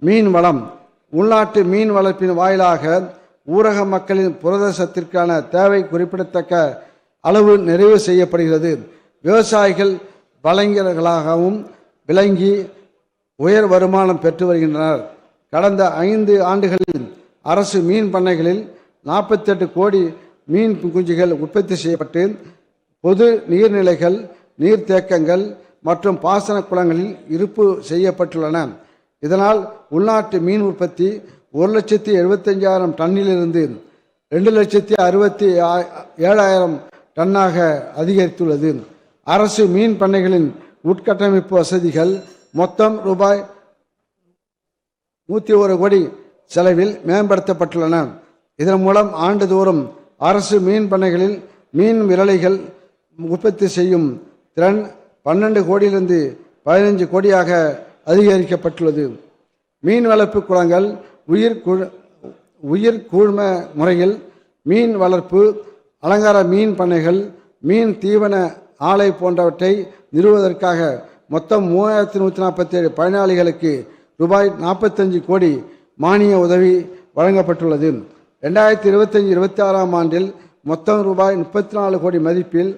மீன் வளம். உள்நாட்டு மீன் வளர்ப்பின் வாயிலாக ஊரக மக்களின் புரத சத்திற்கான தேவை குறிப்பிடத்தக்க அளவு நிறைவு செய்யப்படுகிறது. விவசாயிகள் வலைஞர்களாகவும் விளங்கி உயர் வருமானம் பெற்று வருகின்றனர். கடந்த 5 ஆண்டுகளில் அரசு மீன் பண்ணைகளில் 48 கோடி மீன் குஞ்சுகள் உற்பத்தி செய்யப்பட்டு பொது நீர்நிலைகள், நீர்த்தேக்கங்கள் மற்றும் பாசன குளங்களில் இருப்பு செய்யப்பட்டுள்ளன. இதனால் உள்நாட்டு மீன் உற்பத்தி 1,75,000 டன்னிலிருந்து 2,67,000 டன்னாக அதிகரித்துள்ளது. அரசு மீன் பண்ணைகளின் உட்கட்டமைப்பு வசதிகள் மொத்தம் ரூபாய் 101 கோடி செலவில் மேம்படுத்தப்பட்டுள்ளன. இதன் மூலம் ஆண்டுதோறும் அரசு மீன் பண்ணைகளில் மீன் விரலைகள் உற்பத்தி செய்யும் திறன் 12 கோடியிலிருந்து 15 கோடியாக அதிகரிக்கப்பட்டுள்ளது. மீன் வளர்ப்பு குளங்கள் உயிர் கூழ்ம முறையில் மீன் வளர்ப்பு, அலங்கார மீன் பண்ணைகள், மீன் தீவன ஆலை போன்றவற்றை நிறுவுவதற்காக மொத்தம் 3147 பயனாளிகளுக்கு ரூபாய் 45 கோடி மானிய உதவி வழங்கப்பட்டுள்ளது. 2025-26 ஆண்டில் மொத்தம் ரூபாய் 34 கோடி மதிப்பில்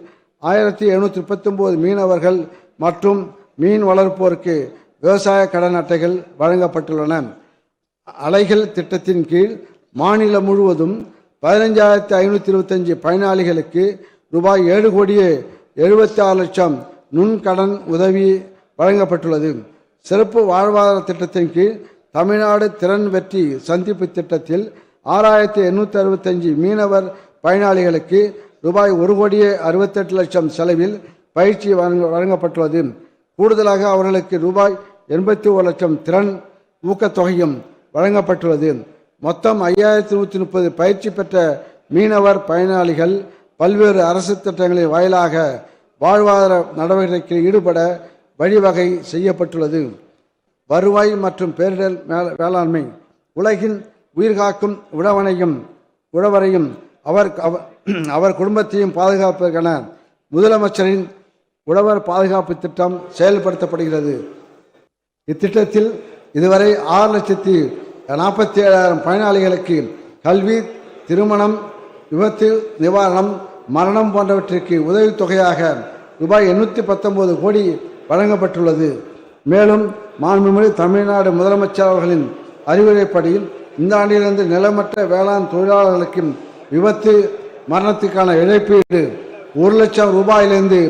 1739 மீனவர்கள் மற்றும் மீன் வளர்ப்போருக்கு விவசாய கடன் அட்டைகள் வழங்கப்பட்டுள்ளன. அலைகள் திட்டத்தின் கீழ் மாநிலம் முழுவதும் 15,525 பயனாளிகளுக்கு ரூபாய் 7 கோடியே 76 லட்சம் நுண்கடன் உதவி வழங்கப்பட்டுள்ளது. சிறப்பு வாழ்வாதார திட்டத்தின் கீழ் தமிழ்நாடு திறன் வெற்றி சந்திப்பு திட்டத்தில் 6,865 மீனவர் பயனாளிகளுக்கு ரூபாய் 1 கோடியே 68 லட்சம் செலவில் பயிற்சி வழங்கப்பட்டுள்ளது. கூடுதலாக அவர்களுக்கு ரூபாய் 81 லட்சம் திறன் ஊக்கத்தொகையும் வழங்கப்பட்டுள்ளது. மொத்தம் 5,130 பயிற்சி பெற்ற மீனவர் பயனாளிகள் பல்வேறு அரசு திட்டங்களின் வாயிலாக வாழ்வாதார நடவடிக்கைகளில் ஈடுபட வழிவகை செய்யப்பட்டுள்ளது. வருவாய் மற்றும் பேரிடர் வேளாண்மை. உலகின் உயிர்காக்கும் உழவரையும் அவர் குடும்பத்தையும் பாதுகாப்பதற்கான முதலமைச்சரின் உழவர் பாதுகாப்பு திட்டம் செயல்படுத்தப்படுகிறது. இத்திட்டத்தில் இதுவரை 6,47,000 பயனாளிகளுக்கு கல்வி, திருமணம், விபத்து நிவாரணம், மரணம் போன்றவற்றிற்கு உதவித்தொகையாக ரூபாய் 819 கோடி வழங்கப்பட்டுள்ளது. மேலும் மாண்புமிகு தமிழ்நாடு முதலமைச்சர் அவர்களின் அறிவுரைப்படி இந்த ஆண்டிலிருந்து நிலமற்ற வேளாண் தொழிலாளர்களுக்கு விபத்து மரணத்துக்கான இழப்பீடு 1 லட்சம் ரூபாயிலிருந்து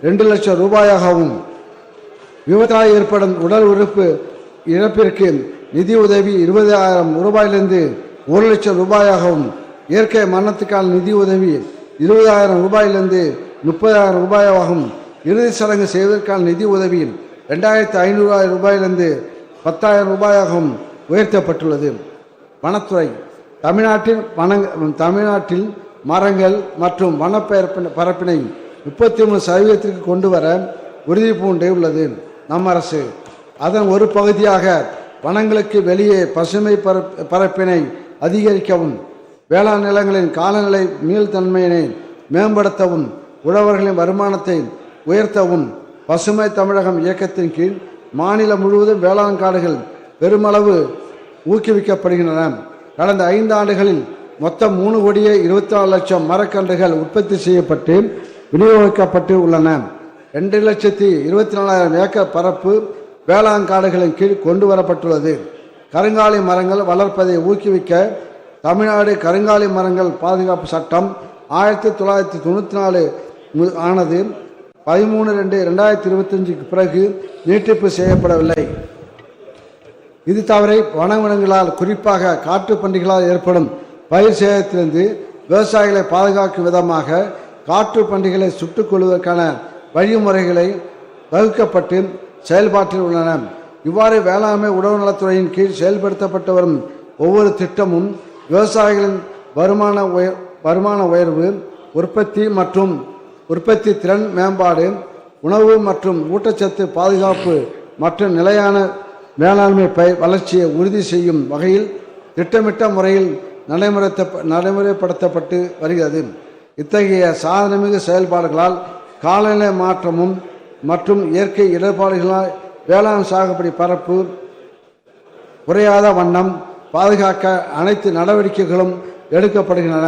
2 லட்சம் ரூபாயாகவும், விபத்தால் ஏற்படும் உடல் உறுப்பு இழப்பிற்கு நிதி உதவி 20,000 ரூபாயிலிருந்து 1 லட்சம் ரூபாயாகவும், இயற்கை மரணத்துக்கான நிதி உதவி 20,000 ரூபாயிலிருந்து 30,000 ரூபாயாகவும், இறுதி சடங்கு செய்வதற்கான நிதி உதவி 2,500 ரூபாயிலிருந்து 10,000 ரூபாயாகவும் உயர்த்தப்பட்டுள்ளது. வனத்துறை. தமிழ்நாட்டில் மரங்கள் மற்றும் வனப்பரப்பினை 33% கொண்டு வர உறுதி பூண்டுள்ளது நம் அரசு. அதன் ஒரு பகுதியாக வனங்களுக்கு வெளியே பசுமை பரப்பினை அதிகரிக்கவும், வேளாண் நிலங்களின் காலநிலை மீள்தன்மையினை மேம்படுத்தவும், உழவர்களின் வருமானத்தை உயர்த்தவும் பசுமை தமிழகம் இயக்கத்தின் கீழ் மாநிலம் முழுவதும் வேளாண் காடுகள் பெருமளவு ஊக்குவிக்கப்படுகின்றன. கடந்த 5 ஆண்டுகளில் மொத்தம் 3 கோடியே 24 லட்சம் மரக்கன்றுகள் உற்பத்தி செய்யப்பட்டு விநியோகிக்கப்பட்டு உள்ளன. 2,24,000 ஏக்கர் பரப்பு வேளாண் காடுகளின் கீழ் கொண்டு வரப்பட்டுள்ளது. கருங்காலி மரங்கள் வளர்ப்பதை ஊக்குவிக்க தமிழ்நாடு கருங்காலி மரங்கள் பாதுகாப்பு சட்டம் 1994 ஆனது 13/2/2025 பிறகு நீட்டிப்பு செய்யப்படவில்லை. இது தவிர வனவிலங்குகளால், குறிப்பாக காட்டு பன்றிகளால் ஏற்படும் பயிர் சேதத்திலிருந்து விவசாயிகளை பாதுகாக்கும் விதமாக காட்டு பன்றிகளை சுட்டுக் கொள்வதற்கான வழிமுறைகளை வகுக்கப்பட்டு செயல்பாட்டில் உள்ளன. இவ்வாறு வேளாண்மை உணவு நலத்துறையின் கீழ் செயல்படுத்தப்பட்டு வரும் ஒவ்வொரு திட்டமும் விவசாயிகளின் வருமான உயர்வு, உற்பத்தி திறன் மேம்பாடு, உணவு மற்றும் ஊட்டச்சத்து பாதுகாப்பு மற்றும் நிலையான மேலாண்மை வளர்ச்சியை உறுதி செய்யும் வகையில் திட்டமிட்ட முறையில் நடைமுறைப்படுத்தப்பட்டு வருகிறது. இத்தகைய சாதனைமிகு செயல்பாடுகளால் காலநிலை மாற்றமும் மற்றும் இயற்கை இடர்பாடுகளால் வேளாண் சாகுபடி பரப்பு குறையாத வண்ணம் பாதுகாக்க அனைத்து நடவடிக்கைகளும் எடுக்கப்படுகின்றன.